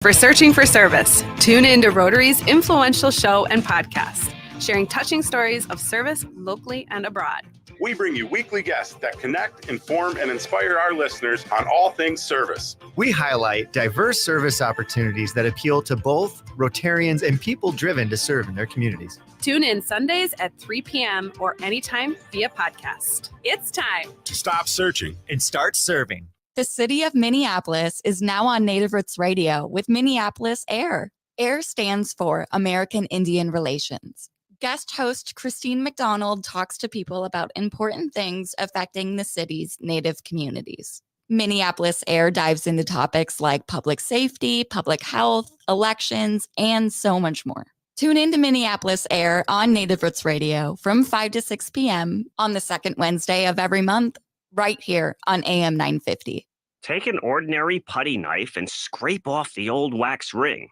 For searching for service, tune in to Rotary's influential show and podcast, sharing touching stories of service locally and abroad. We bring you weekly guests that connect, inform, and inspire our listeners on all things service. We highlight diverse service opportunities that appeal to both Rotarians and people driven to serve in their communities. Tune in Sundays at 3 p.m. or anytime via podcast. It's time to stop searching and start serving. The city of Minneapolis is now on Native Roots Radio with Minneapolis AIR. AIR stands for American Indian Relations. Guest host Christine McDonald talks to people about important things affecting the city's Native communities. Minneapolis AIR dives into topics like public safety, public health, elections, and so much more. Tune in to Minneapolis AIR on Native Roots Radio from 5 to 6 p.m. on the second Wednesday of every month, right here on AM 950. Take an ordinary putty knife and scrape off the old wax ring.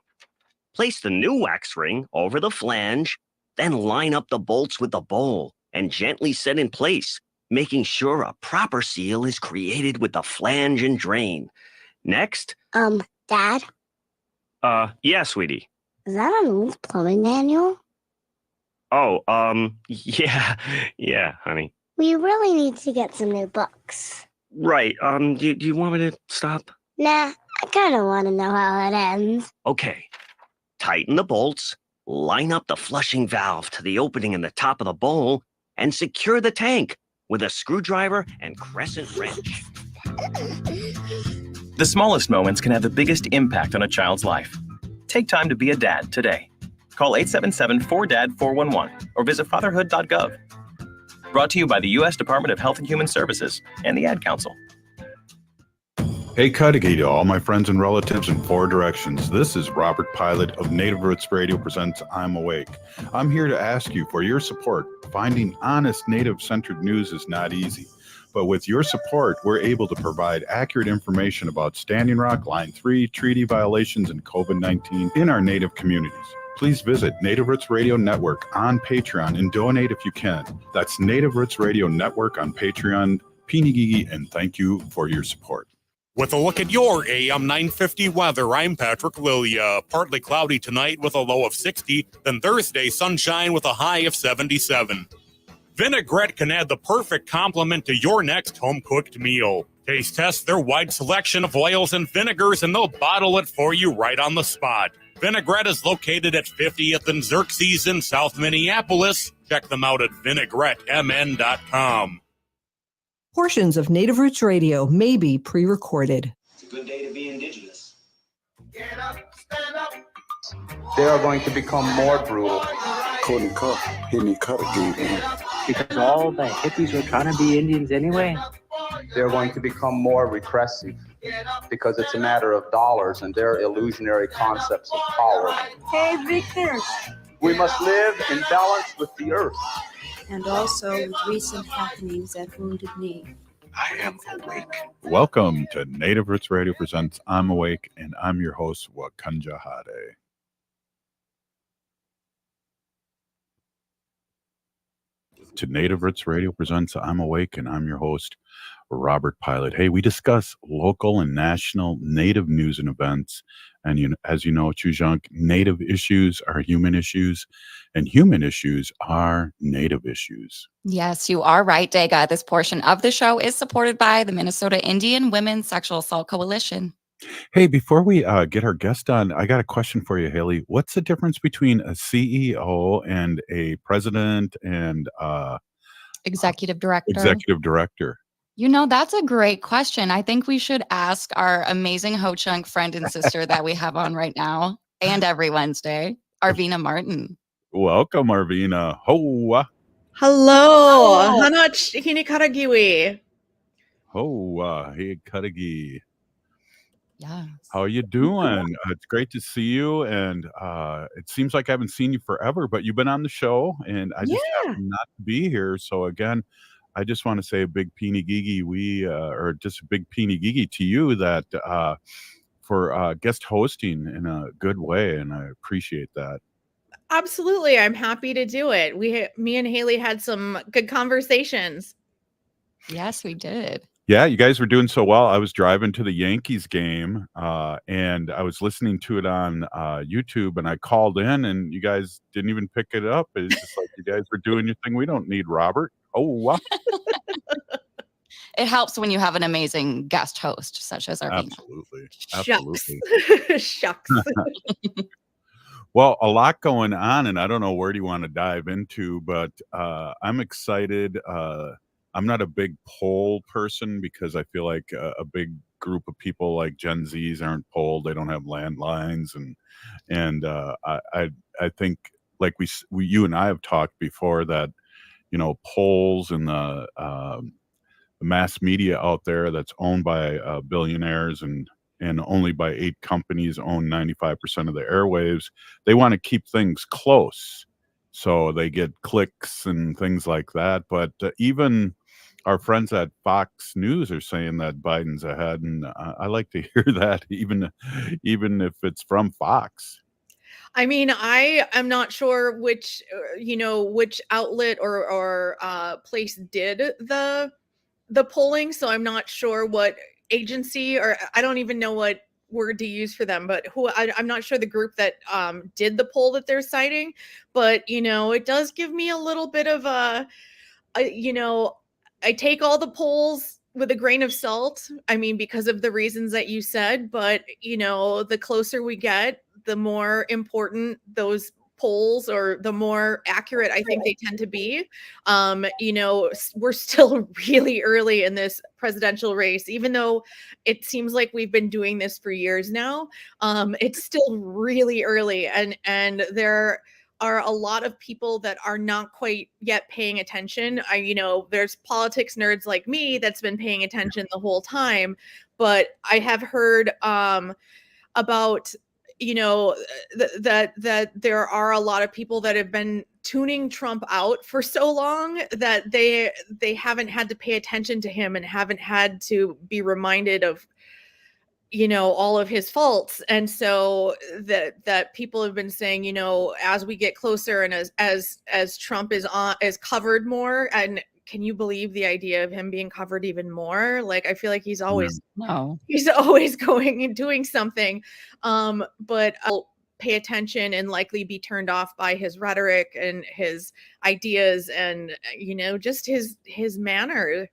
Place the new wax ring over the flange, then line up the bolts with the bowl and gently set in place, making sure a proper seal is created with the flange and drain. Next. Dad? Yeah, sweetie. Is that an old plumbing manual? Oh, yeah, honey. We really need to get some new books. Right, do you want me to stop? Nah, I kind of want to know how it ends. Okay. Tighten the bolts. Line up the flushing valve to the opening in the top of the bowl and secure the tank with a screwdriver and crescent wrench. The smallest moments can have the biggest impact on a child's life. Take time to be a dad today. Call 877-4DAD-411 or visit fatherhood.gov. Brought to you by the U.S. Department of Health and Human Services and the Ad Council. Hey, Cudahy to all my friends and relatives in four directions. This is Robert Pilot of Native Roots Radio presents I'm Awake. I'm here to ask you for your support. Finding honest Native-centered news is not easy. But with your support, we're able to provide accurate information about Standing Rock, Line 3, treaty violations, and COVID-19 in our Native communities. Please visit Native Roots Radio Network on Patreon and donate if you can. That's Native Roots Radio Network on Patreon. Pinigigi, and thank you for your support. With a look at your AM 950 weather, I'm Patrick Lilia. Partly cloudy tonight with a low of 60, then Thursday sunshine with a high of 77. Vinaigrette can add the perfect complement to your next home-cooked meal. Taste test their wide selection of oils and vinegars, and they'll bottle it for you right on the spot. Vinaigrette is located at 50th and Xerxes in South Minneapolis. Check them out at vinaigrettemn.com. Portions of Native Roots Radio may be pre-recorded. It's a good day to be indigenous. Get up, stand up. They are going to become more brutal. Couldn't cut, hit me cut again. Because all the hippies were trying to be Indians anyway. They're going to become more repressive because it's a matter of dollars and their illusionary concepts of power. Hey, Victor. We must live in balance with the earth. And also with recent happenings at Wounded Knee. I am awake. Welcome to Native Roots Radio presents I'm Awake, and I'm your host, Wakanja Hade. To Native Roots Radio presents I'm Awake, and I'm your host, Robert Pilot. Hey, we discuss local and national Native news and events. And as you know, Chujunk, Native issues are human issues, and human issues are Native issues. Yes, you are right, Dega. This portion of the show is supported by the Minnesota Indian Women's Sexual Assault Coalition. Hey, before we get our guest on, I got a question for you, Haley. What's the difference between a CEO and a president and executive director? Executive director. You know, that's a great question. I think we should ask our amazing Ho-Chunk friend and sister that we have on right now and every Wednesday, Arvina Martin. Welcome, Arvina. Hoa. Hello. Hanach hinikaragiwi. Hoa. Hey, Karagi. Yeah. How are you doing? It's great to see you. And it seems like I haven't seen you forever, but you've been on the show and I just happen not to be here. So again, I just want to say a big Pinigigi, or just a big Pinigigi to you that for guest hosting in a good way, and I appreciate that. Absolutely, I'm happy to do it. Me and Haley had some good conversations. Yes, we did. Yeah, you guys were doing so well. I was driving to the Yankees game, and I was listening to it on YouTube, and I called in, and you guys didn't even pick it up. It's just like, you guys were doing your thing. We don't need Robert. Oh, wow. It helps when you have an amazing guest host such as Arvina. Absolutely. Shucks. Absolutely. Shucks. Well, a lot going on, and I don't know where do you want to dive into, but I'm excited. I'm not a big poll person because I feel like a big group of people like Gen Zs aren't polled. They don't have landlines, and I think, like you and I have talked before, that polls and the mass media out there that's owned by billionaires and only by 8 companies own 95% of the airwaves. They want to keep things close, so they get clicks and things like that. But even our friends at Fox News are saying that Biden's ahead, and I like to hear that, even if it's from Fox. I mean, I am not sure which outlet or place did the polling, so I'm not sure what agency, or I don't even know what word to use for them, but I'm not sure the group that did the poll that they're citing. But it does give me a little bit of I take all the polls with a grain of salt. I mean, because of the reasons that you said, but the closer we get, the more important those polls, or the more accurate I think they tend to be. We're still really early in this presidential race, even though it seems like we've been doing this for years now. It's still really early, and there are a lot of people that are not quite yet paying attention. There's politics nerds like me that's been paying attention the whole time, but I have heard about that there are a lot of people that have been tuning Trump out for so long that they haven't had to pay attention to him and haven't had to be reminded of all of his faults. And so that people have been saying, as we get closer and as Trump is covered more, and can you believe the idea of him being covered even more? Like, I feel like he's always going and doing something. But I'll pay attention and likely be turned off by his rhetoric and his ideas and, just his manner.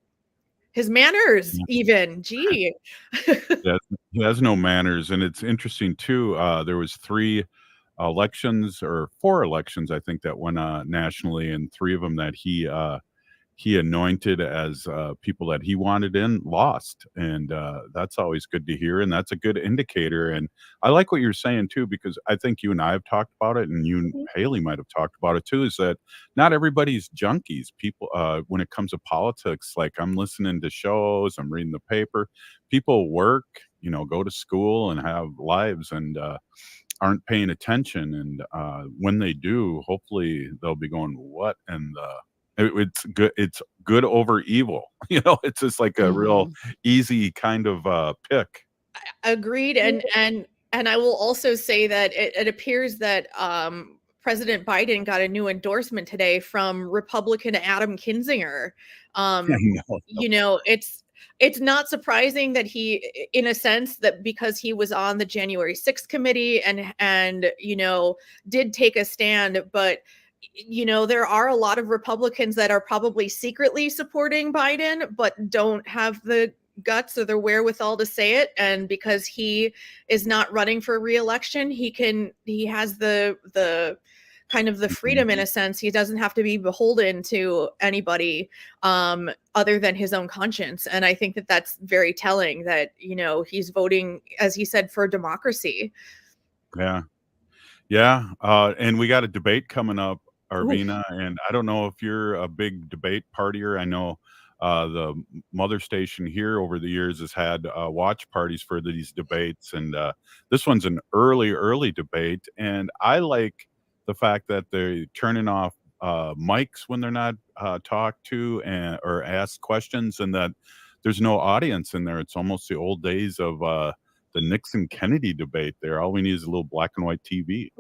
His manners, even. Gee. Yeah, he has no manners, and it's interesting too. There was 3 elections or 4 elections, I think, that went nationally, and 3 of them that he anointed as people that he wanted in lost, and that's always good to hear, and that's a good indicator. And I like what you're saying too, because I think you and I have talked about it, and you and Haley might have talked about it too, is that not everybody's junkies. People, when it comes to politics, like, I'm listening to shows, I'm reading the paper. People work, go to school and have lives, and aren't paying attention. And when they do, hopefully they'll be going, what? And it's good over evil. It's just like a real easy kind of pick. Agreed. And I will also say that it appears that President Biden got a new endorsement today from Republican Adam Kinzinger. It's not surprising that he, in a sense, that because he was on the January 6th committee and did take a stand, but there are a lot of Republicans that are probably secretly supporting Biden, but don't have the guts or the wherewithal to say it. And because he is not running for re-election, he has the kind of the freedom, in a sense. He doesn't have to be beholden to anybody other than his own conscience. And I think that that's very telling that, he's voting, as he said, for democracy. Yeah. And we got a debate coming up, Arvina, and I don't know if you're a big debate partier. I know the mother station here over the years has had watch parties for these debates, and this one's an early debate. And I like the fact that they're turning off mics when they're not talked to or asked questions, and that there's no audience in there. It's almost the old days of the Nixon Kennedy debate there. All we need is a little black and white TV.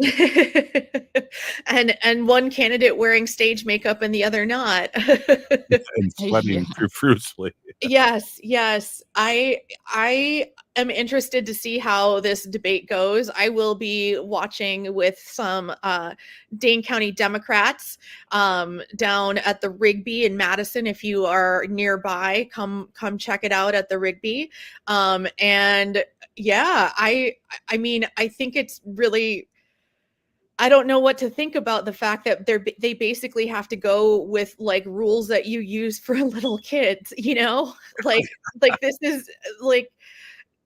and one candidate wearing stage makeup and the other not. And sweating profusely. Yes. I am interested to see how this debate goes. I will be watching with some Dane County Democrats down at the Rigby in Madison. If you are nearby, come check it out at the Rigby. And yeah, I mean, I think it's really, I don't know what to think about the fact that they basically have to go with like rules that you use for little kids, like this is like,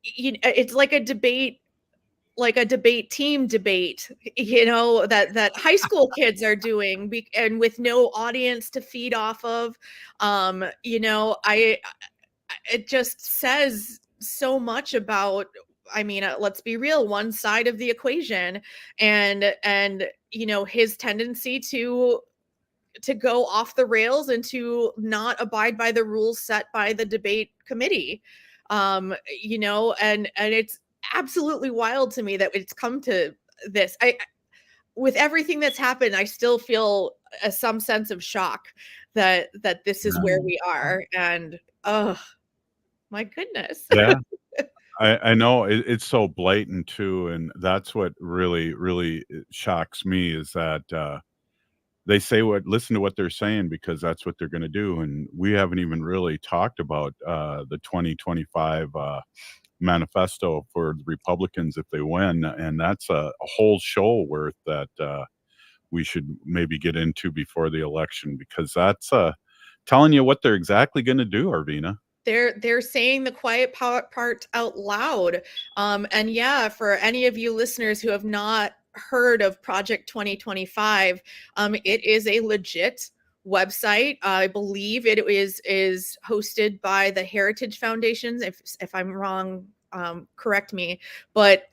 it's like a debate team debate, that high school kids are doing, and with no audience to feed off of. It just says so much about, I mean, let's be real, one side of the equation, and his tendency to go off the rails and to not abide by the rules set by the debate committee. And it's absolutely wild to me that it's come to this. With everything that's happened, I still feel some sense of shock that this is where we are. And oh my goodness. Yeah. I know it's so blatant too, and that's what really shocks me is that they say listen to what they're saying because that's what they're going to do, and we haven't even really talked about the 2025 manifesto for the Republicans if they win, and that's a whole show worth that we should maybe get into before the election because that's telling you what they're exactly going to do, Arvina. They're saying the quiet part out loud. And yeah, for any of you listeners who have not heard of Project 2025, it is a legit website. I believe it is hosted by the Heritage Foundations. If I'm wrong, correct me. But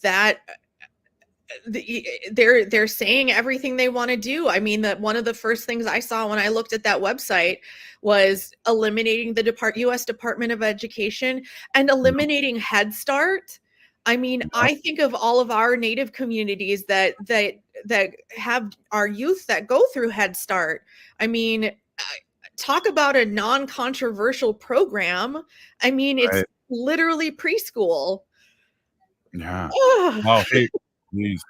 that they're saying everything they want to do. I mean, that one of the first things I saw when I looked at that website was eliminating the U.S. Department of Education and eliminating Head Start. I mean, I think of all of our Native communities that have our youth that go through Head Start. I mean, talk about a non-controversial program. I mean, it's literally preschool. Yeah. Wow. Hey, please.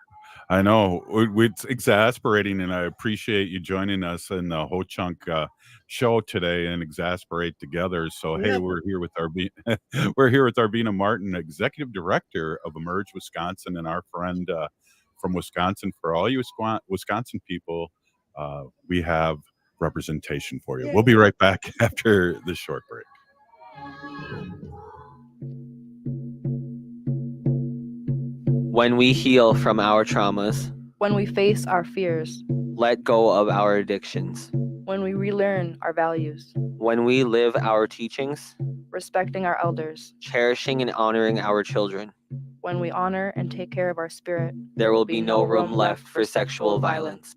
I know it's exasperating, and I appreciate you joining us in the Ho Chunk show today and exasperate together. So hey, we're here with Arvina Martin, Executive Director of Emerge Wisconsin, and our friend from Wisconsin. For all you Wisconsin people, we have representation for you. We'll be right back after this short break. When we heal from our traumas, when we face our fears, let go of our addictions, when we relearn our values, when we live our teachings, respecting our elders, cherishing and honoring our children, when we honor and take care of our spirit, there will be no room left for sexual violence.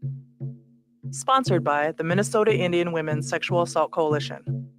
Sponsored by the Minnesota Indian Women's Sexual Assault Coalition.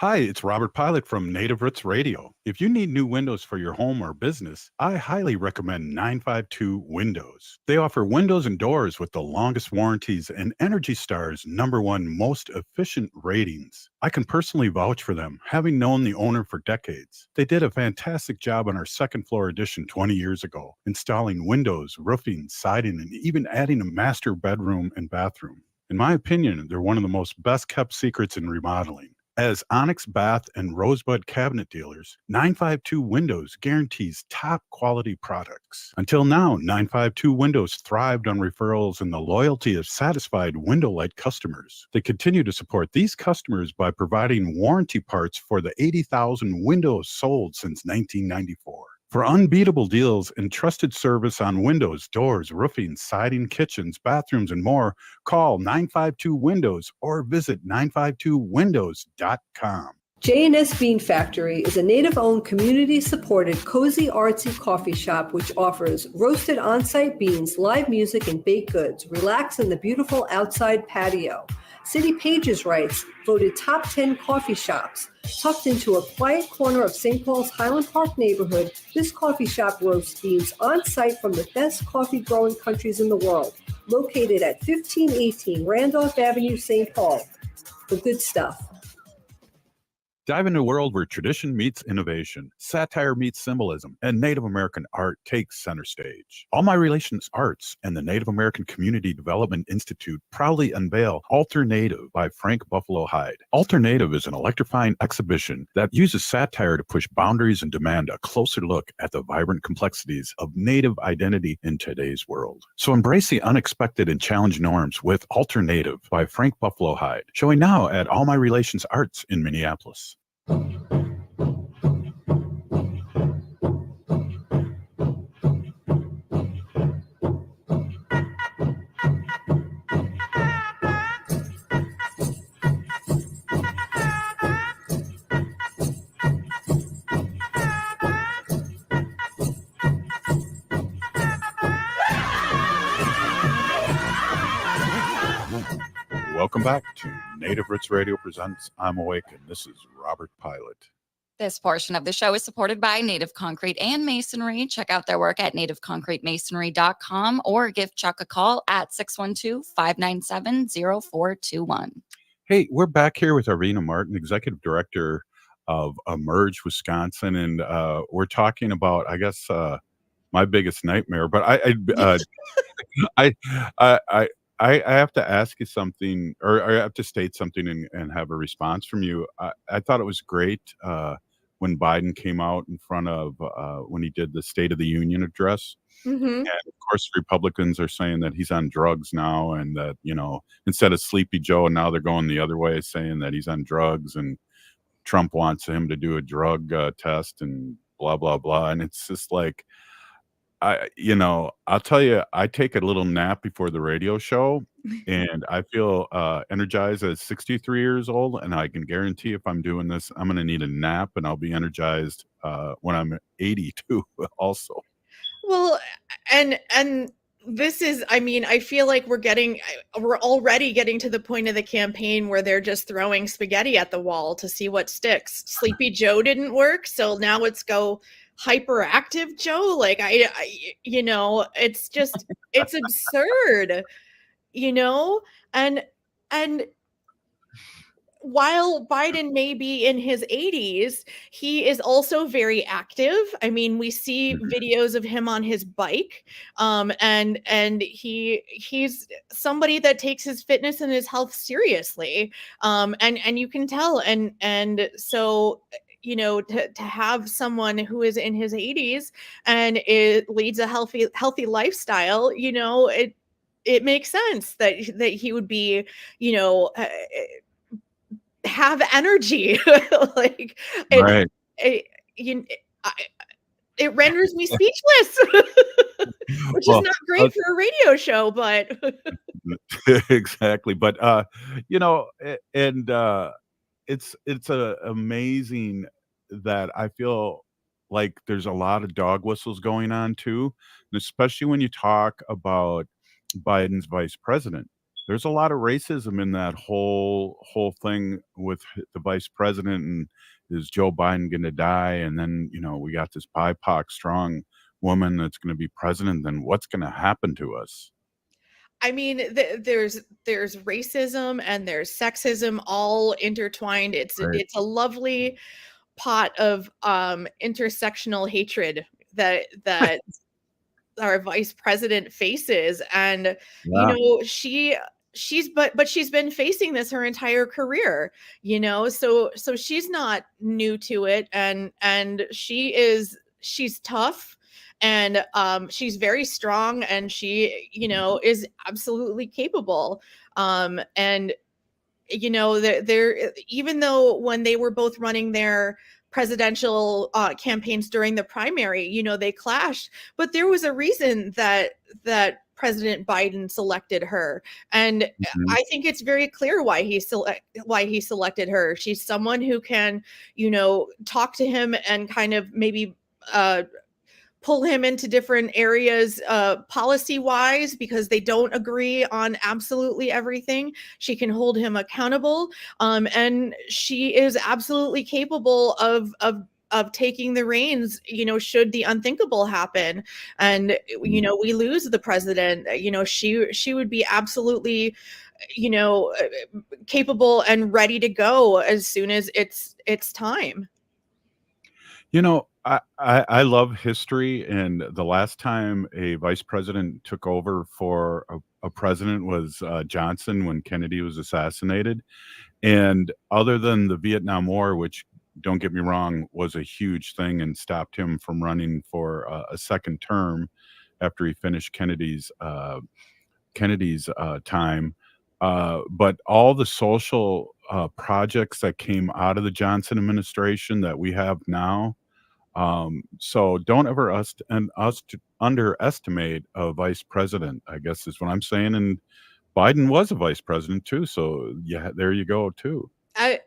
Hi, it's Robert Pilot from Native Roots Radio. If you need new windows for your home or business, I highly recommend 952 Windows. They offer windows and doors with the longest warranties and Energy Star's #1 most efficient ratings. I can personally vouch for them, having known the owner for decades. They did a fantastic job on our second floor addition 20 years ago, installing windows, roofing, siding, and even adding a master bedroom and bathroom. In my opinion, they're one of the most best-kept secrets in remodeling. As Onyx Bath and Rosebud cabinet dealers, 952 Windows guarantees top quality products. Until now, 952 Windows thrived on referrals and the loyalty of satisfied window light customers. They continue to support these customers by providing warranty parts for the 80,000 windows sold since 1994. For unbeatable deals and trusted service on windows, doors, roofing, siding, kitchens, bathrooms, and more, call 952 Windows or visit 952windows.com. J&S Bean Factory is a Native-owned, community-supported, cozy, artsy coffee shop which offers roasted on-site beans, live music, and baked goods. Relax in the beautiful outside patio. City Pages writes, voted top 10 coffee shops. Tucked into a quiet corner of St. Paul's Highland Park neighborhood, this coffee shop roasts beans on-site from the best coffee-growing countries in the world. Located at 1518 Randolph Avenue, St. Paul. the good stuff. Dive into a world where tradition meets innovation, satire meets symbolism, and Native American art takes center stage. All My Relations Arts and the Native American Community Development Institute proudly unveil Alternative by Frank Buffalo Hyde. Alternative is an electrifying exhibition that uses satire to push boundaries and demand a closer look at the vibrant complexities of Native identity in today's world. So embrace the unexpected and challenge norms with Alternative by Frank Buffalo Hyde, showing now at All My Relations Arts in Minneapolis. Welcome back to Native Roots Radio presents I'm Awake, and this is Robert Pilot. This portion of the show is supported by Native Concrete and Masonry. Check out their work at nativeconcretemasonry.com or give Chuck a call at 612-597-0421. Hey, we're back here with Arvina Martin, Executive Director of Emerge Wisconsin, and we're talking about, I guess, my biggest nightmare. But I have to ask you something, or I have to state something and have a response from you. I thought it was great when Biden came out in front of when he did the State of the Union address. Mm-hmm. And of course, Republicans are saying that he's on drugs now, and that, you know, instead of Sleepy Joe, and now they're going the other way, saying that he's on drugs, and Trump wants him to do a drug test and blah, blah, blah. And it's just like, I'll tell you, I take a little nap before the radio show, and I feel energized at 63 years old. And I can guarantee if I'm doing this, I'm going to need a nap, and I'll be energized when I'm 82 also. Well, and this is, I mean, I feel like we're already getting to the point of the campaign where they're just throwing spaghetti at the wall to see what sticks. Sleepy Joe didn't work, so now let's go hyperactive Joe. Like it's just, it's absurd, and while Biden may be in his 80s, he is also very active. I mean, we see videos of him on his bike, and he's somebody that takes his fitness and his health seriously, and you can tell, and so, to have someone who is in his 80s and it leads a healthy lifestyle, it makes sense that he would be, have energy. Like right. It renders me speechless, which is not great for a radio show, but exactly. But it's amazing that I feel like there's a lot of dog whistles going on too, and especially when you talk about Biden's vice president. There's a lot of racism in that whole thing with the vice president, and is Joe Biden going to die? And then, we got this BIPOC strong woman that's going to be president. Then what's going to happen to us? I mean, there's racism and there's sexism all intertwined. It's a lovely pot of intersectional hatred that our vice president faces, and she's been facing this her entire career, so she's not new to it, and she's tough, and she's very strong, and she is absolutely capable, and there, even though when they were both running their presidential campaigns during the primary, they clashed, but there was a reason that President Biden selected her, and I think it's very clear why he selected her. She's someone who can, talk to him and kind of maybe pull him into different areas policy wise, because they don't agree on absolutely everything. She can hold him accountable, and she is absolutely capable of taking the reins, should the unthinkable happen, and we lose the president. She would be absolutely capable and ready to go as soon as it's time. I love history, and the last time a vice president took over for a president was Johnson when Kennedy was assassinated. And other than the Vietnam War, which, don't get me wrong, was a huge thing and stopped him from running for a second term after he finished Kennedy's time. But all the social projects that came out of the Johnson administration that we have now. So don't ever underestimate a vice president, I guess is what I'm saying. And Biden was a vice president too. So yeah, there you go too.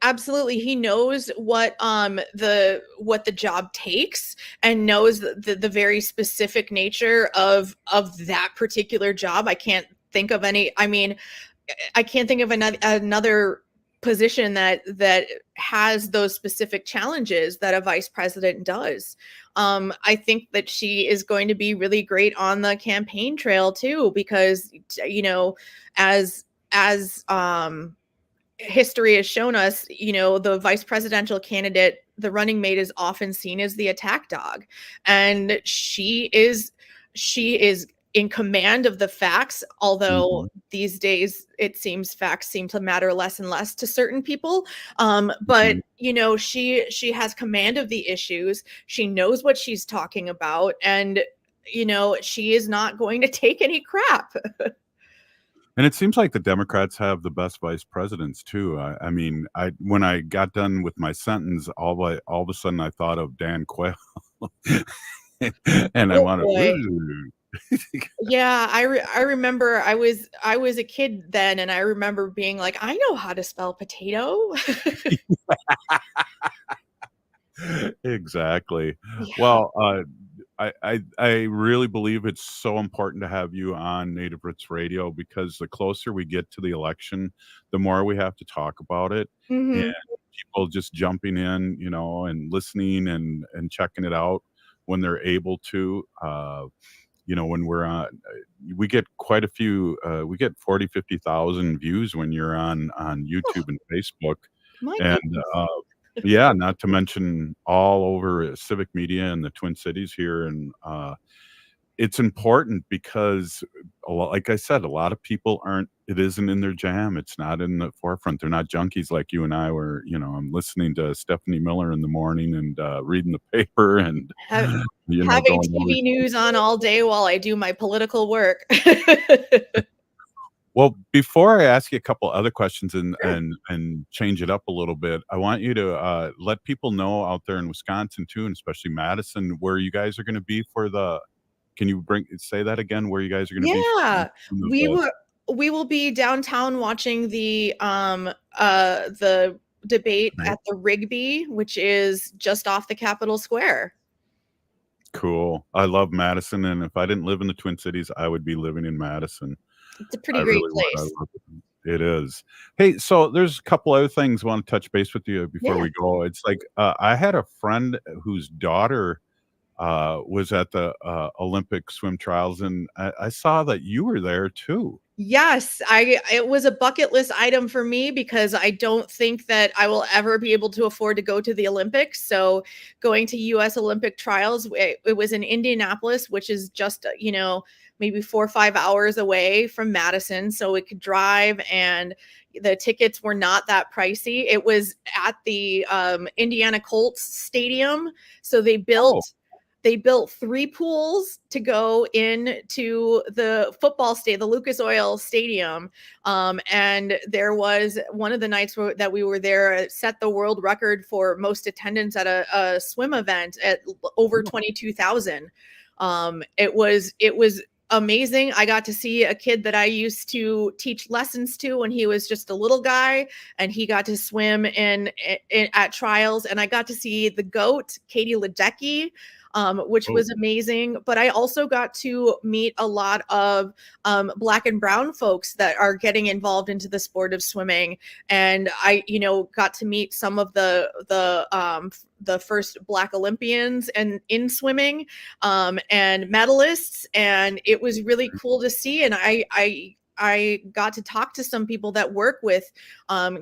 Absolutely, he knows what the job takes, and knows the very specific nature of that particular job. I can't think of any. I mean, I can't think of another position that has those specific challenges that a vice president does. I think that she is going to be really great on the campaign trail too, because as history has shown us, the vice presidential candidate, the running mate, is often seen as the attack dog, and she is in command of the facts, although these days it seems facts seem to matter less and less to certain people. But she has command of the issues. She knows what she's talking about, and she is not going to take any crap. And it seems like the Democrats have the best vice presidents too. I mean, when I got done with my sentence, all of a sudden I thought of Dan Quayle, and I wanted. Yeah, I remember I was a kid then, and I remember being like, I know how to spell potato. Exactly. Yeah. Well, I really believe it's so important to have you on Native Roots Radio, because the closer we get to the election, the more we have to talk about it. Mhm. And people just jumping in, and listening and checking it out when they're able to. When we're on, we get quite a few, we get 40, 50,000 views when you're on YouTube and Facebook. My And goodness. yeah, not to mention all over civic media in the Twin Cities here. And it's important because, like I said, a lot of people it isn't in their jam. It's not in the forefront. They're not junkies like you and I were. I'm listening to Stephanie Miller in the morning and reading the paper and, Having going TV news on all day while I do my political work. Well, before I ask you a couple other questions and change it up a little bit, I want you to let people know out there in Wisconsin too, and especially Madison, where you guys are going to be for the. Can you say that again? Where you guys are going to be? Yeah, we will be downtown watching the debate at the Rigby, which is just off the Capitol Square. Cool. I love Madison, and if I didn't live in the Twin Cities, I would be living in Madison. It's a pretty great place. It is. Hey, so there's a couple other things I want to touch base with you before we go. It's like I had a friend whose daughter was at the Olympic swim trials, and I saw that you were there too. Yes, it was a bucket list item for me, because I don't think that I will ever be able to afford to go to the Olympics. So going to US Olympic trials, it was in Indianapolis, which is just, maybe 4 or 5 hours away from Madison. So we could drive, and the tickets were not that pricey. It was at the Indiana Colts Stadium. So they built 3 pools to go into the football stadium, the Lucas Oil Stadium. And there was one of the nights that we were there, set the world record for most attendance at a swim event at over 22,000. It was amazing. I got to see a kid that I used to teach lessons to when he was just a little guy, and he got to swim at trials. And I got to see the GOAT, Katie Ledecky, which was amazing. But I also got to meet a lot of Black and brown folks that are getting involved into the sport of swimming. And I, got to meet some of the first Black Olympians and in swimming and medalists. And it was really cool to see. And I got to talk to some people that work with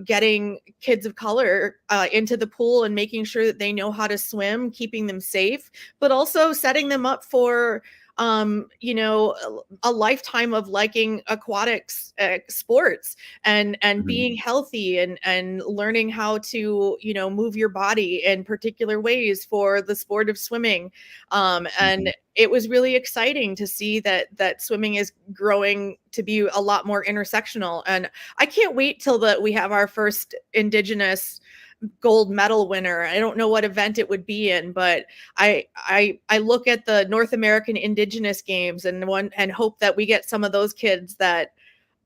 getting kids of color into the pool and making sure that they know how to swim, keeping them safe, but also setting them up for a lifetime of liking aquatics sports and being healthy and learning how to move your body in particular ways for the sport of swimming. And it was really exciting to see that swimming is growing to be a lot more intersectional. And I can't wait till we have our first Indigenous gold medal winner. I don't know what event it would be in, but I look at the North American Indigenous Games and hope that we get some of those kids that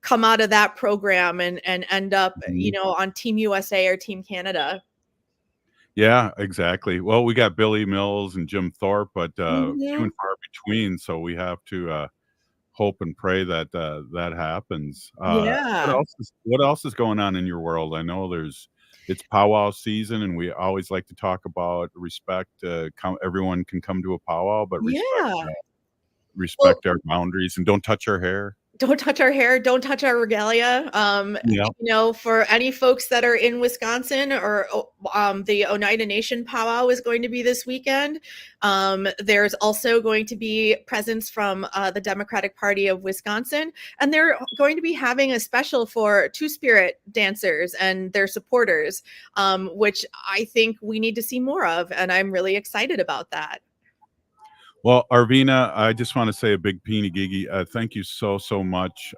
come out of that program and end up, on Team USA or Team Canada. Yeah, exactly. Well, we got Billy Mills and Jim Thorpe, but few and far between. So we have to hope and pray that that happens. Yeah. What else is going on in your world? I know it's powwow season, and we always like to talk about respect. Everyone can come to a powwow, but respect our boundaries and don't touch our hair. Don't touch our hair. Don't touch our regalia. For any folks that are in Wisconsin or the Oneida Nation powwow is going to be this weekend. There's also going to be presence from the Democratic Party of Wisconsin, and they're going to be having a special for Two-Spirit dancers and their supporters, which I think we need to see more of, and I'm really excited about that. Well, Arvina, I just want to say a big peeny gigi. Thank you so much.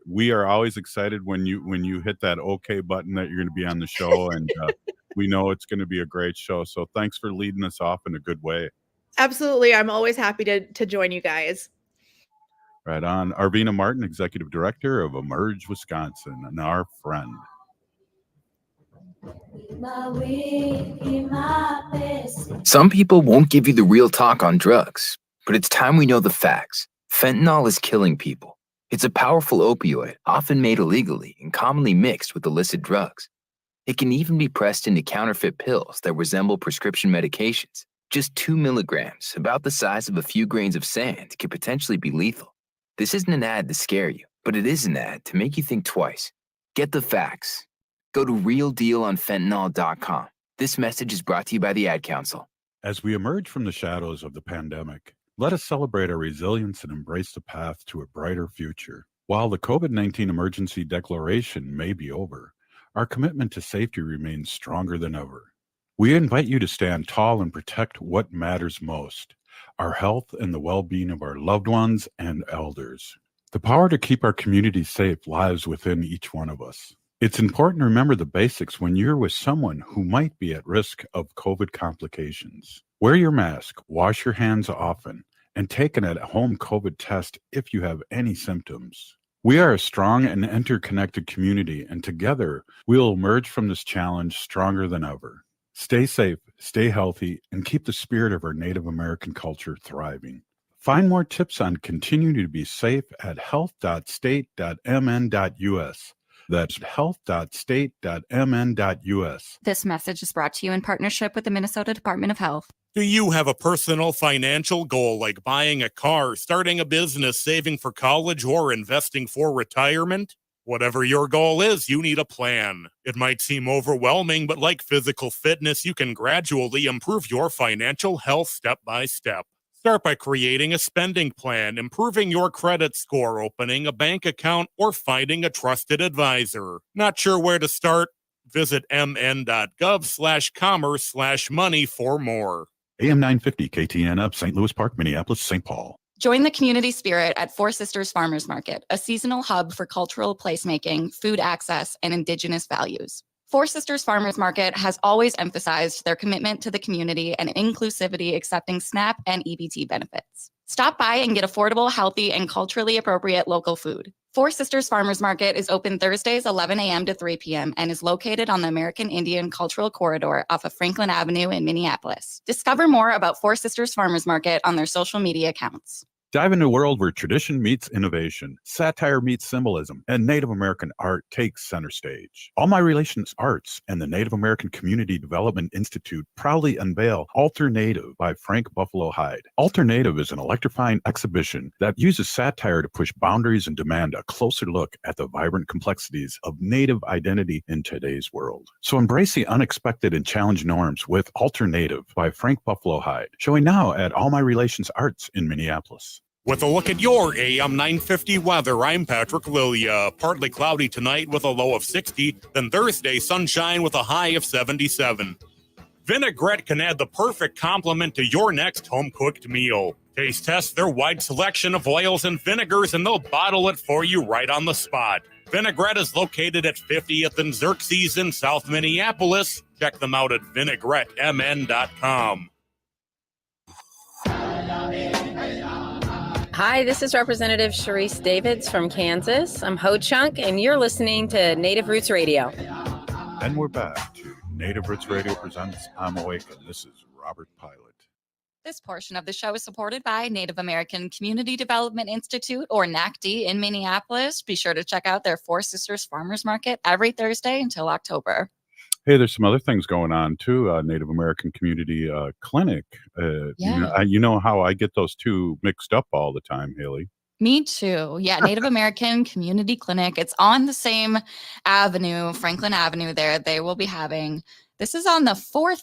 We are always excited when you hit that OK button that you're going to be on the show, and we know it's going to be a great show. So thanks for leading us off in a good way. Absolutely. I'm always happy to join you guys. Right on. Arvina Martin, Executive Director of Emerge Wisconsin, and our friend. Some people won't give you the real talk on drugs, but it's time we know the facts. Fentanyl is killing people. It's a powerful opioid, often made illegally and commonly mixed with illicit drugs. It can even be pressed into counterfeit pills that resemble prescription medications. Just 2 milligrams, about the size of a few grains of sand, could potentially be lethal. This isn't an ad to scare you, but it is an ad to make you think twice. Get the facts. Go to realdealonfentanyl.com. This message is brought to you by the Ad Council. As we emerge from the shadows of the pandemic, let us celebrate our resilience and embrace the path to a brighter future. While the COVID-19 emergency declaration may be over, our commitment to safety remains stronger than ever. We invite you to stand tall and protect what matters most, our health and the well-being of our loved ones and elders. The power to keep our community safe lies within each one of us. It's important to remember the basics when you're with someone who might be at risk of COVID complications. Wear your mask, wash your hands often, and take an at-home COVID test if you have any symptoms. We are a strong and interconnected community, and together we will emerge from this challenge stronger than ever. Stay safe, stay healthy, and keep the spirit of our Native American culture thriving. Find more tips on continuing to be safe at health.state.mn.us. That's health.state.mn.us. This message is brought to you in partnership with the Minnesota Department of Health. Do you have a personal financial goal like buying a car, starting a business, saving for college, or investing for retirement? Whatever your goal is, you need a plan. It might seem overwhelming, but like physical fitness, you can gradually improve your financial health step by step. Start by creating a spending plan, improving your credit score, opening a bank account, or finding a trusted advisor. Not sure where to start? Visit mn.gov/commerce/money for more. AM 950 KTN up, St. Louis Park, Minneapolis, St. Paul. Join the community spirit at Four Sisters Farmers Market, a seasonal hub for cultural placemaking, food access, and Indigenous values. Four Sisters Farmers Market has always emphasized their commitment to the community and inclusivity, accepting SNAP and EBT benefits. Stop by and get affordable, healthy, and culturally appropriate local food. Four Sisters Farmers Market is open Thursdays 11 a.m. to 3 p.m. and is located on the American Indian Cultural Corridor off of Franklin Avenue in Minneapolis. Discover more about Four Sisters Farmers Market on their social media accounts. Dive into a world where tradition meets innovation, satire meets symbolism, and Native American art takes center stage. All My Relations Arts and the Native American Community Development Institute proudly unveil Alter Native by Frank Buffalo Hyde. Alter Native is an electrifying exhibition that uses satire to push boundaries and demand a closer look at the vibrant complexities of Native identity in today's world. So embrace the unexpected and challenge norms with Alter Native by Frank Buffalo Hyde, showing now at All My Relations Arts in Minneapolis. With a look at your AM 950 weather, I'm Patrick Lilia. Partly cloudy tonight with a low of 60, then Thursday, sunshine with a high of 77. Vinaigrette can add the perfect complement to your next home-cooked meal. Taste test their wide selection of oils and vinegars, and they'll bottle it for you right on the spot. Vinaigrette is located at 50th and Xerxes in South Minneapolis. Check them out at vinaigrettemn.com. Hi, this is Representative Sharice Davids from Kansas. I'm Ho Chunk, and you're listening to Native Roots Radio. And we're back to Native Roots Radio presents I'm Awake, and this is Robert Pilot. This portion of the show is supported by Native American Community Development Institute, or NACD, in Minneapolis. Be sure to check out their Four Sisters Farmers Market every Thursday until October. Hey, there's some other things going on too. Native American Community Clinic. You know how I get those two mixed up all the time, Haley. Me too. Yeah, Native American Community Clinic. It's on the same avenue, Franklin Avenue there. They will be having, this is on the fourth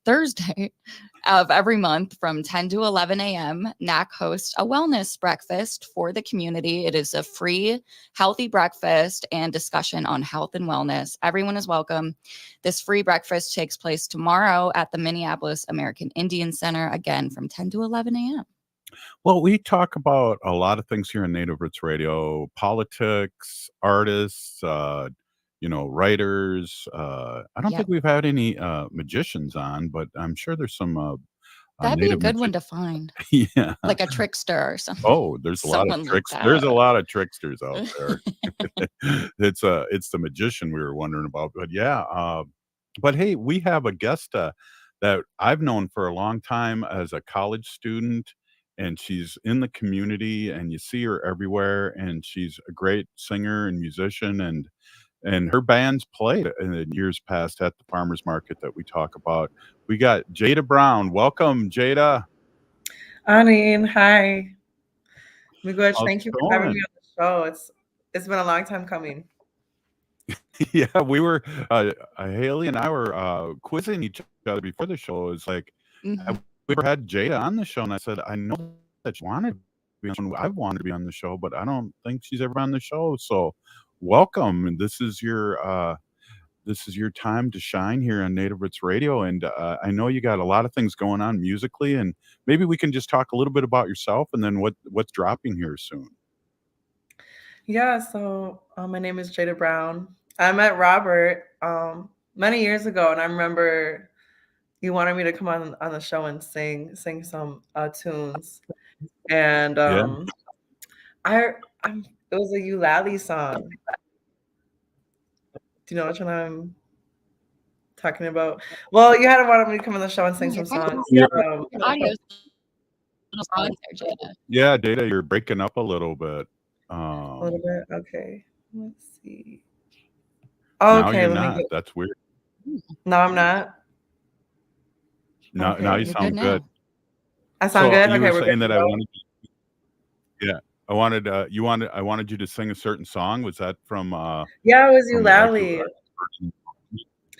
Thursday of every month from 10 to 11 a.m. NAC hosts a wellness breakfast for the community. It is a free, healthy breakfast and discussion on health and wellness. Everyone is welcome. This free breakfast takes place tomorrow at the Minneapolis American Indian Center, again from 10 to 11 a.m. Well, we talk about a lot of things here in Native Roots Radio: politics, artists, writers. I don't think we've had any magicians on, but I'm sure there's some. That'd be a good one to find. Yeah, like a trickster or something. Oh, there's a lot of tricks. There's a lot of tricksters out there. It's the magician we were wondering about, but yeah. But hey, we have a guest that I've known for a long time as a college student. And she's in the community, and you see her everywhere. And she's a great singer and musician, and her bands played in the years past at the farmers market that we talk about. We got Jada Brown. Welcome, Jada. Anine, hi. Miguel, How's thank you it for having going? me on the show. It's been a long time coming. Yeah, we were Haley and I were quizzing each other before the show. It's like, have we ever had Jada on the show? And I said, I know that she wanted to be on. I've wanted to be on the show, but I don't think she's ever on the show. So welcome. And this is your time to shine here on Native Roots Radio. And I know you got a lot of things going on musically, and maybe we can just talk a little bit about yourself and then what's dropping here soon. Yeah, so my name is Jada Brown. I met Robert many years ago, and I remember you wanted me to come on the show and sing some tunes. And it was a Eulalie song. Do you know which one I'm talking about? Well, you had wanted me to come on the show and sing some songs. Yeah. Yeah, Jada, you're breaking up a little bit. A little bit? Okay. Let's see. Now Okay, you're let me not. get. That's weird. No, I'm not. Now you Okay. sound good. I sound So good? you Okay, were we're saying good that to I go. wanted. Yeah, I wanted you to sing a certain song. Was that from Yeah, it was from like Eulalie.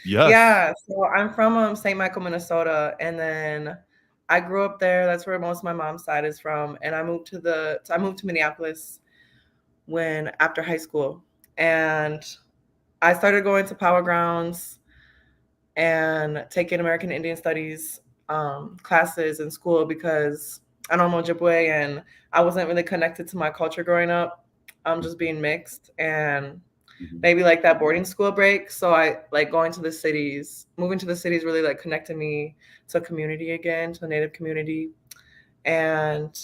Yes. Yeah, so I'm from St. Michael, Minnesota, and then I grew up there. That's where most of my mom's side is from, and I moved to Minneapolis after high school, and I started going to Power Grounds and taking American Indian Studies classes in school because I'm Ojibwe and I wasn't really connected to my culture growing up. I'm just being mixed and maybe like that boarding school break. So I like moving to the cities really like connected me to a community again, to a Native community. And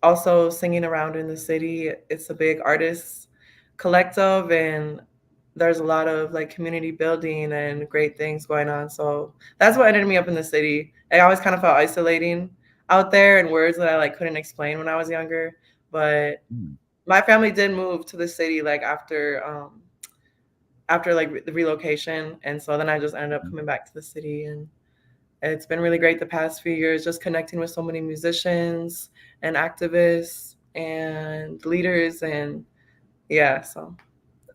also singing around in the city. It's a big artist collective and there's a lot of like community building and great things going on. So that's what ended me up in the city. I always kind of felt isolating. out there and words that I like couldn't explain when I was younger. But my family did move to the city like after like the relocation, and so then I just ended up coming back to the city, and it's been really great the past few years, just connecting with so many musicians and activists and leaders, and yeah, so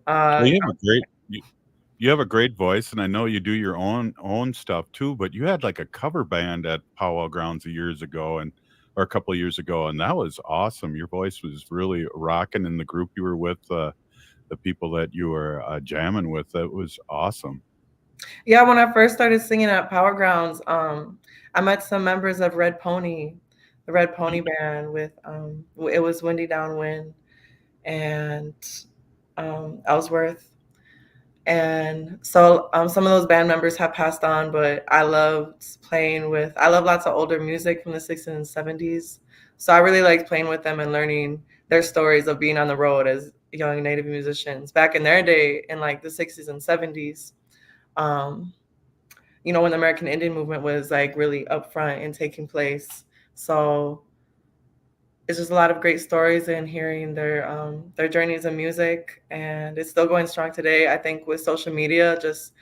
Well, you have a great voice, and I know you do your own stuff too. But you had like a cover band at Powwow Grounds or a couple of years ago, and that was awesome. Your voice was really rocking in the group you were with, the people that you were jamming with. That was awesome. Yeah, when I first started singing at Power Grounds, I met some members of Red Pony, the Red Pony band with it was Windy Downwind and Ellsworth. And so some of those band members have passed on, but I love lots of older music from the 60s and 70s. So I really liked playing with them and learning their stories of being on the road as young Native musicians back in their day in like the 60s and 70s. When the American Indian movement was like really upfront and taking place. So it's just a lot of great stories and hearing their journeys in music, and it's still going strong today. I think with social media, just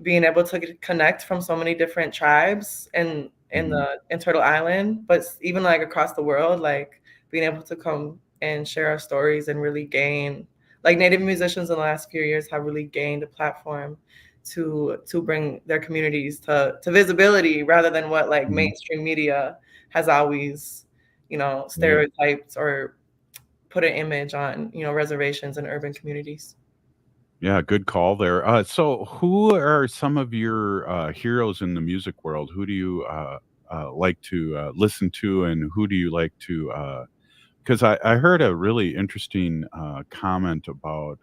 being able to connect from so many different tribes in Turtle Island, but even like across the world, like being able to come and share our stories and really gain, like Native musicians in the last few years have really gained a platform to bring their communities to visibility rather than what like mainstream media has always stereotypes or put an image on, reservations and urban communities. Yeah, good call there. So, who are some of your heroes in the music world? Who do you like to listen to, and who do you like to? Because I heard a really interesting comment about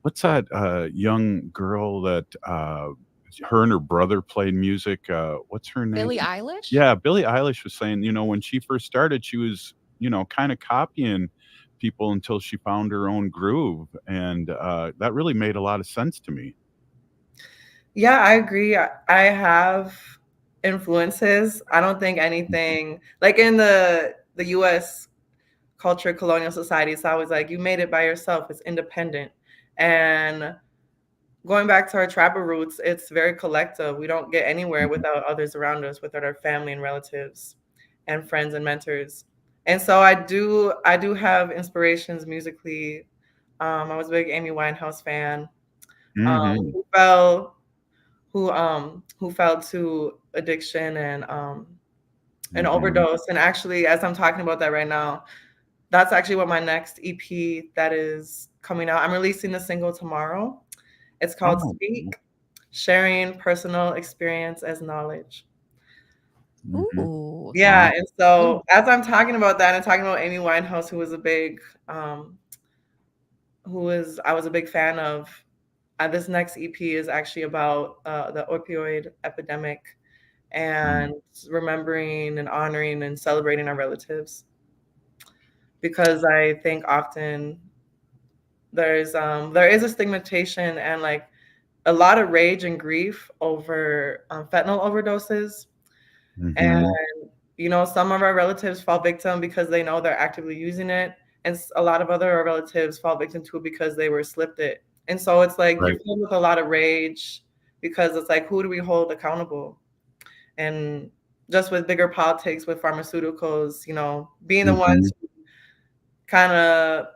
what's that young girl that her and her brother played music. What's her name? Billie Eilish? Yeah, Billie Eilish was saying, when she first started, she was, kind of copying people until she found her own groove. And that really made a lot of sense to me. Yeah, I agree. I have influences. I don't think anything like in the US culture, colonial society, it's always like you made it by yourself, it's independent. And going back to our tribal roots, it's very collective. We don't get anywhere without others around us, without our family and relatives and friends and mentors. And so I do have inspirations musically. I was a big Amy Winehouse fan. Who fell to addiction and overdose. And actually, as I'm talking about that right now, that's actually what my next EP that is coming out. I'm releasing the single tomorrow. It's called Speak, Sharing Personal Experience as Knowledge. Ooh. Yeah, and so as I'm talking about that, I'm talking about Amy Winehouse, who was a big, I was a big fan of. This next EP is actually about the opioid epidemic and remembering and honoring and celebrating our relatives. Because I think often there is a stigmatization and like a lot of rage and grief over fentanyl overdoses. And some of our relatives fall victim because they know they're actively using it, and a lot of other relatives fall victim to it because they were slipped it. And so it's like you're filled with a lot of rage because it's like, who do we hold accountable? And just with bigger politics, with pharmaceuticals, being the ones who kind of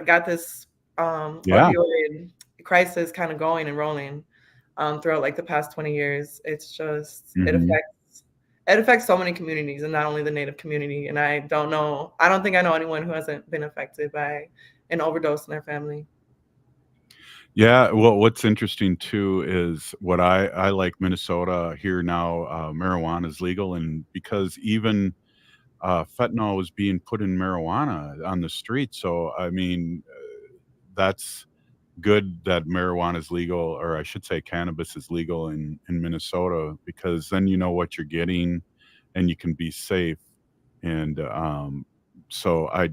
got this opioid crisis kind of going and rolling throughout like the past 20 years. It's just it affects so many communities, and not only the Native community. And I don't think I know anyone who hasn't been affected by an overdose in their family. Yeah, well, what's interesting too is what I like Minnesota here now. Marijuana is legal, and because even fentanyl is being put in marijuana on the street, so I mean, that's good that marijuana is legal, or I should say, cannabis is legal in Minnesota, because then you know what you're getting, and you can be safe. And so I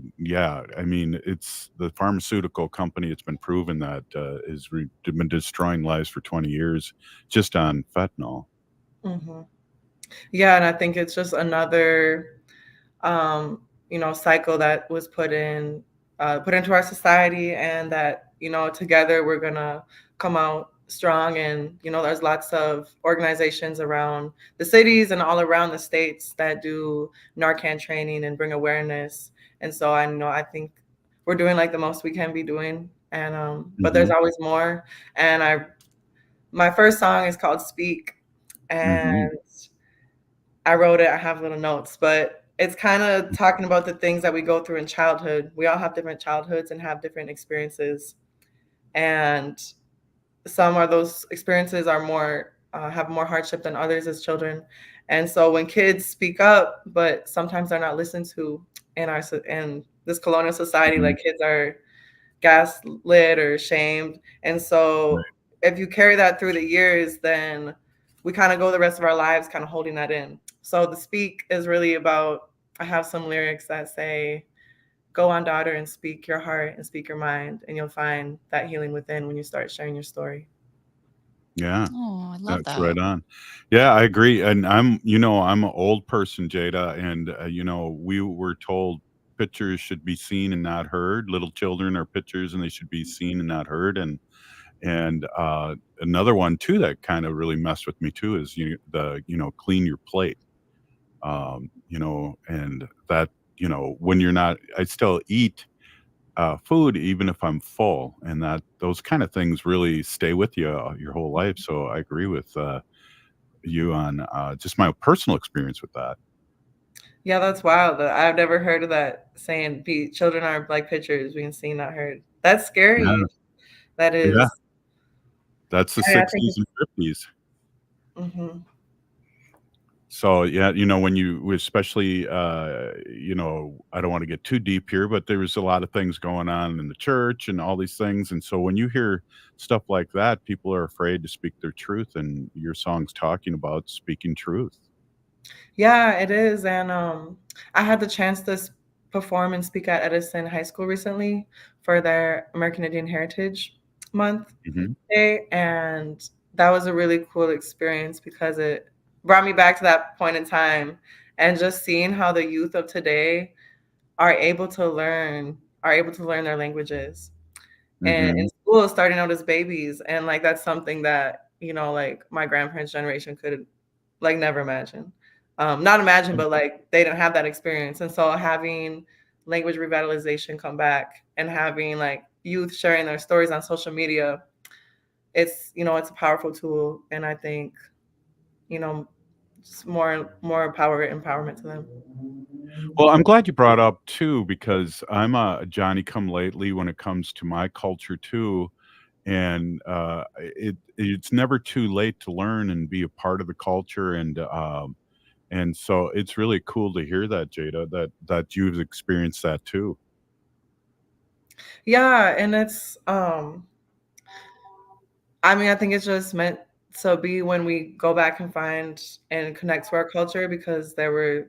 mean, it's the pharmaceutical company. It's been proven that been destroying lives for 20 years just on fentanyl. Yeah, and I think it's just another, cycle that was put into our society, and that together we're gonna come out strong. And there's lots of organizations around the cities and all around the states that do Narcan training and bring awareness. And so I think we're doing like the most we can be doing, and but there's always more. And my first song is called Speak, and I wrote it. I have little notes, but it's kind of talking about the things that we go through in childhood. We all have different childhoods and have different experiences, and some of those experiences are more have more hardship than others as children. And so when kids speak up, but sometimes they're not listened to in this colonial society, like kids are gaslit or shamed. And so if you carry that through the years, then we kind of go the rest of our lives kind of holding that in. So the Speak is really about, I have some lyrics that say, go on, daughter, and speak your heart and speak your mind, and you'll find that healing within when you start sharing your story. Yeah. Oh, I love That's that. right on. Yeah, I agree. And I'm an old person, Jada, and we were told pictures should be seen and not heard. Little children are pictures and they should be seen and not heard. And another one too that kind of really messed with me too is clean your plate. And that, when you're not, I still eat food even if I'm full, and that those kind of things really stay with you your whole life. So I agree with you on just my personal experience with that. Yeah, that's wild. I've never heard of that saying, children are like pictures being seen, not heard. That's scary. Yeah. That is. Yeah. That's the I think 60s and 50s. Mm-hmm. So yeah, when you especially I don't want to get too deep here, but there was a lot of things going on in the church and all these things. And so when you hear stuff like that, people are afraid to speak their truth, and your song's talking about speaking truth. Yeah, it is. And I had the chance to perform and speak at Edison High School recently for their American Indian Heritage Month Day. And that was a really cool experience because it brought me back to that point in time, and just seeing how the youth of today are able to learn their languages. And in school, starting out as babies. And like, that's something that, like my grandparents' generation could like never imagine. Not imagine, but like they didn't have that experience. And so having language revitalization come back and having like youth sharing their stories on social media, it's a powerful tool. And I think, just more empowerment to them. Well, I'm glad you brought up too, because I'm a Johnny come lately when it comes to my culture too. And it's never too late to learn and be a part of the culture. And so it's really cool to hear that, Jada, that you've experienced that too. Yeah, and it's I think it's just meant to be when we go back and find and connect to our culture, because our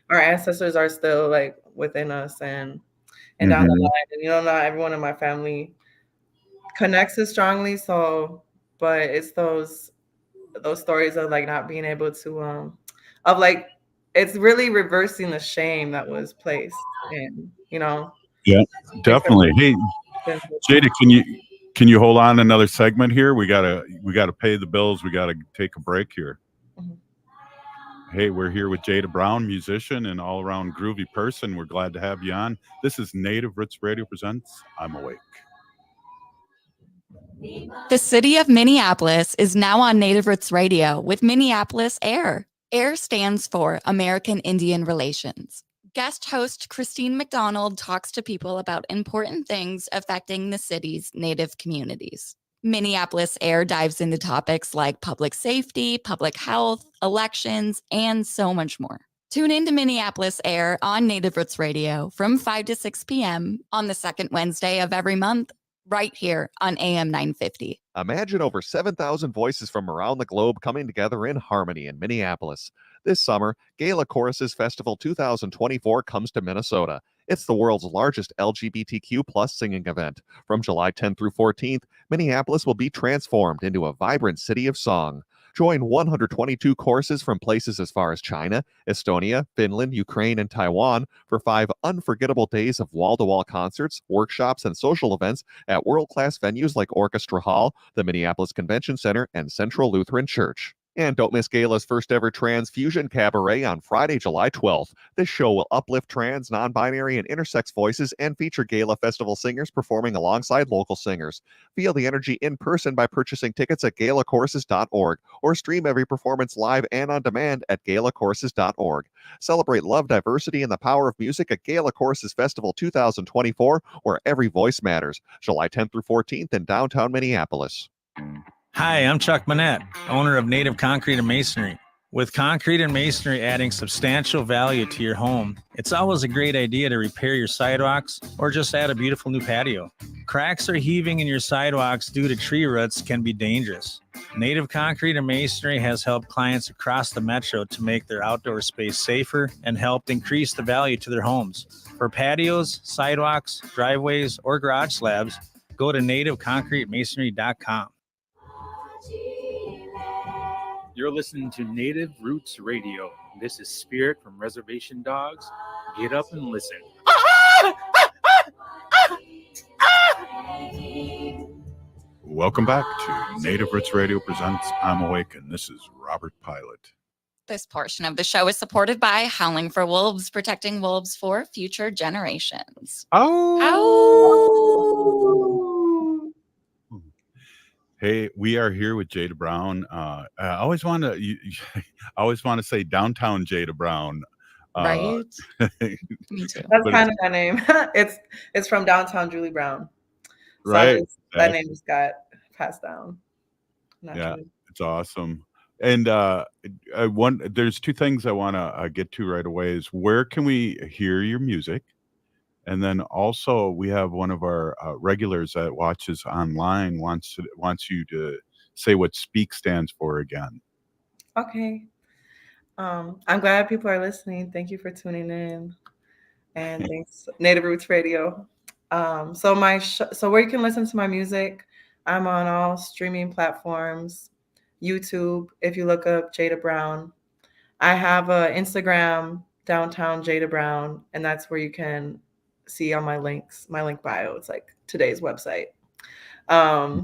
ancestors are still like within us and down the line. And not everyone in my family connects as strongly. So, but it's those stories of like not being able to of like, it's really reversing the shame that was placed in, Yeah, definitely. Hey, Jada, can you hold on another segment here? We gotta pay the bills. We gotta take a break here. Hey, we're here with Jada Brown, musician and all around groovy person. We're glad to have you on. This is Native Roots Radio presents I'm Awake. The city of Minneapolis is now on Native Roots Radio with Minneapolis AIR. AIR stands for American Indian Relations. Guest host Christine McDonald talks to people about important things affecting the city's Native communities. Minneapolis AIR dives into topics like public safety, public health, elections, and so much more. Tune in to Minneapolis AIR on Native Roots Radio from 5 to 6 p.m. on the second Wednesday of every month, right here on AM 950. Imagine over 7,000 voices from around the globe coming together in harmony in Minneapolis. This summer, Gala Choruses Festival 2024 comes to Minnesota. It's the world's largest LGBTQ plus singing event. From July 10th through 14th, Minneapolis will be transformed into a vibrant city of song. Join 122 courses from places as far as China, Estonia, Finland, Ukraine, and Taiwan for 5 unforgettable days of wall-to-wall concerts, workshops, and social events at world-class venues like Orchestra Hall, the Minneapolis Convention Center, and Central Lutheran Church. And don't miss Gala's first ever Transfusion Cabaret on Friday, July 12th. This show will uplift trans, non-binary, and intersex voices and feature Gala Festival singers performing alongside local singers. Feel the energy in person by purchasing tickets at galacourses.org or stream every performance live and on demand at galacourses.org. Celebrate love, diversity, and the power of music at Gala Courses Festival 2024, where every voice matters. July 10th through 14th in downtown Minneapolis. Hi, I'm Chuck Manette, owner of Native Concrete and Masonry. With concrete and masonry adding substantial value to your home, it's always a great idea to repair your sidewalks or just add a beautiful new patio. Cracks or heaving in your sidewalks due to tree roots can be dangerous. Native Concrete and Masonry has helped clients across the metro to make their outdoor space safer and helped increase the value to their homes. For patios, sidewalks, driveways, or garage slabs, go to nativeconcretemasonry.com. You're listening to Native Roots Radio. This is Spirit from Reservation Dogs. Get up and listen. Welcome back to Native Roots Radio presents I'm Awake, and this is Robert Pilot. This portion of the show is supported by Howling for Wolves, protecting wolves for future generations. Hey, we are here with Jada Brown. I always want to say downtown Jada Brown. Right? Me too. That's kind of my name. It's from downtown Julie Brown. So right. That name just got passed down. Yeah, it's awesome. And there's 2 things I want to get to right away. Is where can we hear your music? And then also we have one of our regulars that watches online wants you to say what SPEAK stands for again. Okay. I'm glad people are listening. Thank you for tuning in. And thanks, Native Roots Radio. So where you can listen to my music, I'm on all streaming platforms, YouTube, if you look up Jada Brown. I have an Instagram, Downtown Jada Brown, and that's where you can see all my links, my link bio. It's like today's website. So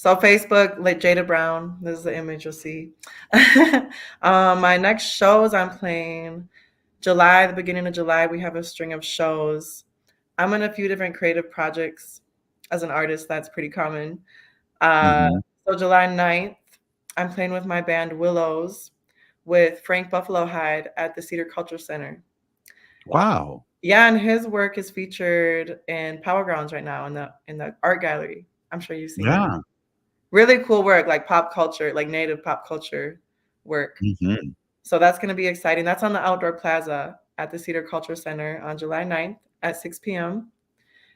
Facebook, like Jada Brown, this is the image you'll see. My next shows I'm playing the beginning of July, we have a string of shows. I'm in a few different creative projects as an artist. That's pretty common. So July 9th, I'm playing with my band Willows with Frank Buffalo Hide at the Cedar Culture Center. Wow. Yeah, and his work is featured in Power Grounds right now in the art gallery. I'm sure you've seen it. Really cool work, like pop culture, like native pop culture work. So that's going to be exciting. That's on the Outdoor Plaza at the Cedar Culture Center on July 9th at 6 p.m.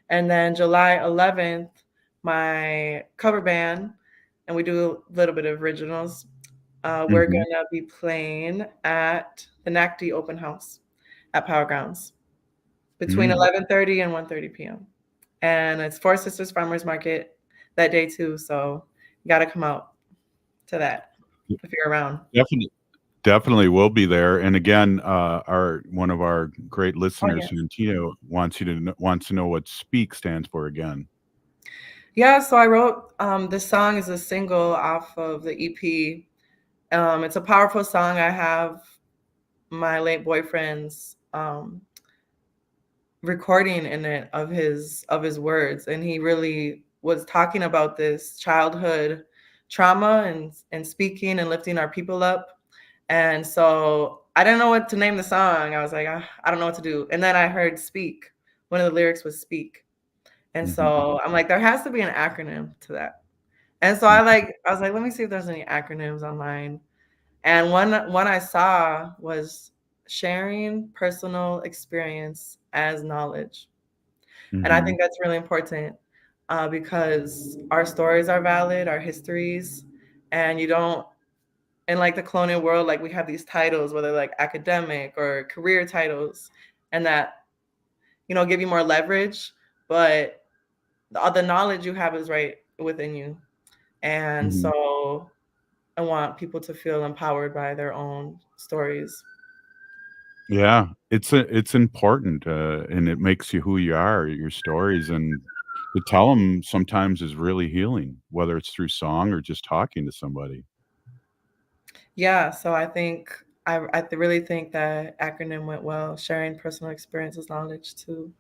And then July 11th, my cover band, and we do a little bit of originals. We're going to be playing at the NACD Open House at Power Grounds between 11:30 and 1:30 p.m. And it's Four Sisters Farmers Market that day too. So you got to come out to that if you're around. Definitely will be there. And again, one of our great listeners, Tino, wants to know what SPEAK stands for again. Yeah, so I wrote this song is a single off of the EP. It's a powerful song. I have my late boyfriend's recording in it of his words, and he really was talking about this childhood trauma and speaking and lifting our people up. And so I didn't know what to name the song. I was like, I don't know what to do. And then I heard SPEAK. One of the lyrics was SPEAK. And so I'm like, there has to be an acronym to that. And so I was like, let me see if there's any acronyms online. And one I saw was sharing personal experience as knowledge. And I think that's really important because our stories are valid, our histories, and you don't, in like the colonial world, like we have these titles, whether like academic or career titles, and that, give you more leverage, but all the knowledge you have is right within you. And so I want people to feel empowered by their own stories. Yeah, it's important, and it makes you who you are, your stories, and to tell them sometimes is really healing, whether it's through song or just talking to somebody. Yeah, so I think really think that acronym went well, sharing personal experiences knowledge to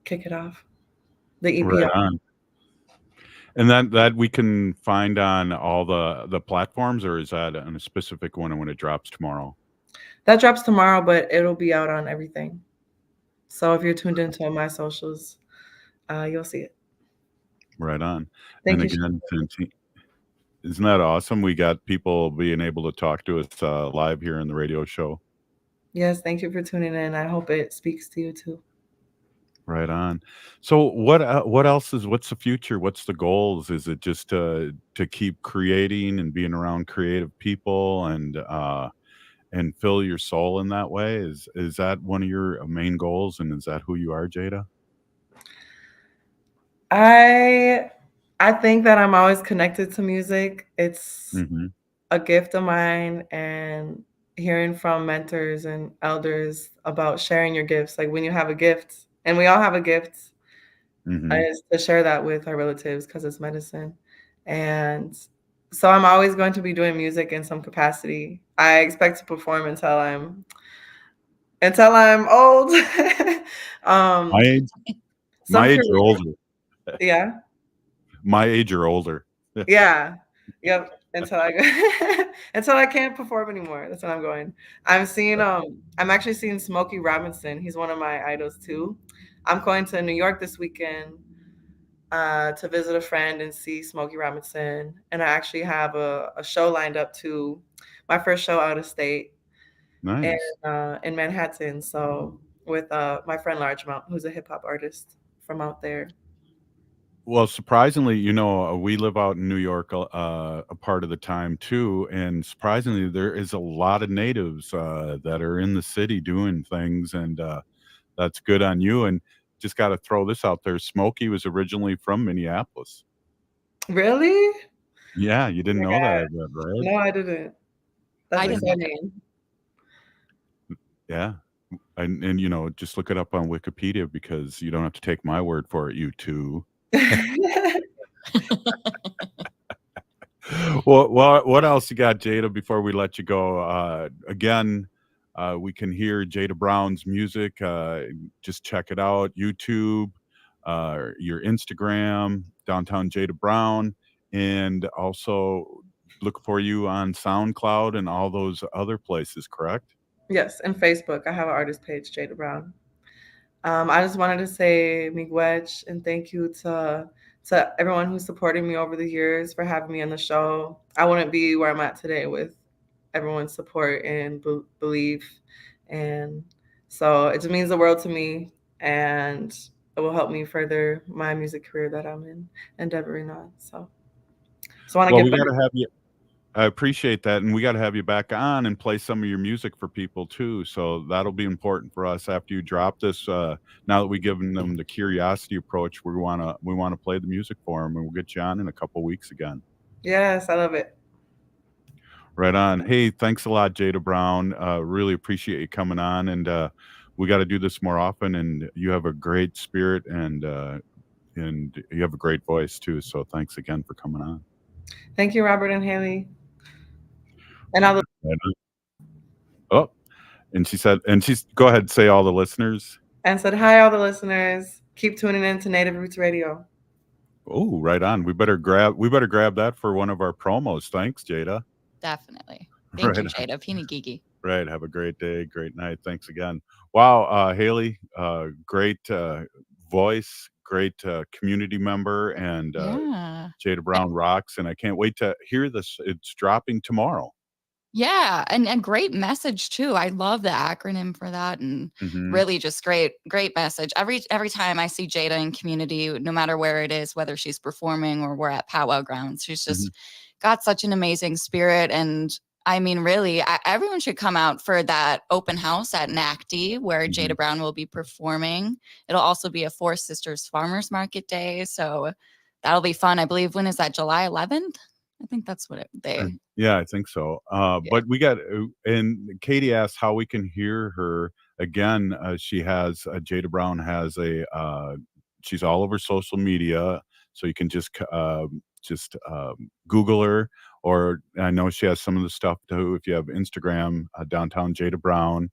kick it off. The Right EPR. on. And that we can find on all the platforms, or is that on a specific one when it drops tomorrow? That drops tomorrow, but it'll be out on everything. So if you're tuned into my socials, you'll see it. Right on. Thank And you. again, isn't that awesome? We got people being able to talk to us live here in the radio show. Yes, thank you for tuning in. I hope it speaks to you too. Right on. So what else what's the future? What's the goals? Is it just to keep creating and being around creative people and fill your soul in that way? Is that one of your main goals, and is that who you are, Jada? I think that I'm always connected to music. It's Mm-hmm. a gift of mine, and hearing from mentors and elders about sharing your gifts. Like when you have a gift, and we all have a gift, Mm-hmm. is to share that with our relatives because it's medicine. And so I'm always going to be doing music in some capacity. I expect to perform until I'm old. My age, Some my age or career, older. yeah. My age or older. Yeah. Yep. Until I can't perform anymore. That's when I'm going. I'm actually seeing Smokey Robinson. He's one of my idols too. I'm going to New York this weekend to visit a friend and see Smokey Robinson. And I actually have a show lined up too. My first show out of state Nice. in Manhattan. So with my friend Largemount, who's a hip hop artist from out there. Well, surprisingly, we live out in New York a part of the time too, and surprisingly, there is a lot of natives that are in the city doing things, and that's good on you. And just got to throw this out there: Smokey was originally from Minneapolis. Really? Yeah, you didn't know that, I bet, right? No, I didn't. That's I didn't know that. exciting. Yeah, and just look it up on Wikipedia because you don't have to take my word for it. You too. Well, what else you got, Jada, before we let you go? Again, we can hear Jada Brown's music. Just check it out. YouTube, your Instagram, Downtown Jada Brown, and also look for you on SoundCloud and all those other places, correct? Yes, and Facebook. I have an artist page, Jada Brown. I just wanted to say miigwech and thank you to everyone who's supported me over the years for having me on the show. I wouldn't be where I'm at today with everyone's support and belief. And so it just means the world to me, and it will help me further my music career that I'm endeavoring on. So I want to Well, give we got to have you. I appreciate that, and we got to have you back on and play some of your music for people too. So that'll be important for us after you drop this. Now that we've given them the curiosity approach, we want to play the music for them, and we'll get you on in a couple weeks again. Yes, I love it. Right on. Hey, thanks a lot, Jada Brown. Really appreciate you coming on, and we got to do this more often. And you have a great spirit, and you have a great voice too. So thanks again for coming on. Thank you, Robert and Haley. And I'll. Oh, and she's go ahead and say all the listeners. And said, hi, all the listeners. Keep tuning in to Native Roots Radio. Oh, right on. We better grab that for one of our promos. Thanks, Jada. Definitely. Thank Right you, on. Jada. Pini Gigi. Right. Have a great day. Great night. Thanks again. Wow, Haley, great voice, great community member, and Yeah. Jada Brown rocks. And I can't wait to hear this. It's dropping tomorrow. Yeah, and great message too. I love the acronym for that, and really just great message. Every time I see Jada in community, no matter where it is, whether she's performing or we're at powwow grounds, she's just got such an amazing spirit. And I mean, really, everyone should come out for that open house at NACD where Jada Brown will be performing. It'll also be a Four Sisters Farmers Market Day, so that'll be fun. I believe, when is that? July 11th, I think that's what they. Yeah, I think so. But we got, and Katie asked how we can hear her again. She has Jada Brown has she's all over social media, so you can just Google her. Or I know she has some of the stuff too. If you have Instagram, downtown Jada Brown.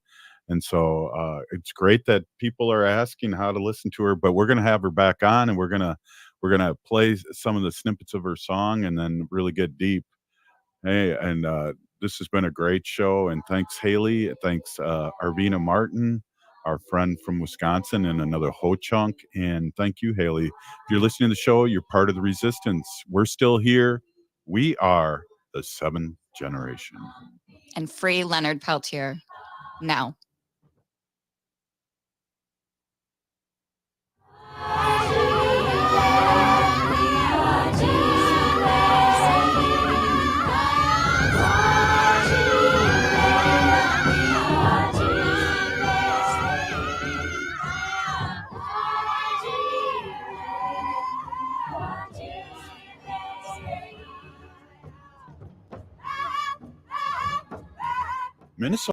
And so it's great that people are asking how to listen to her. But we're gonna have her back on, and we're gonna play some of the snippets of her song, and then really get deep. Hey, and this has been a great show, and thanks, Haley. Thanks, Arvina Martin, our friend from Wisconsin, and another Ho-Chunk. And thank you, Haley. If you're listening to the show, you're part of the resistance. We're still here. We are the seventh generation. And free Leonard Peltier now. Minnesota.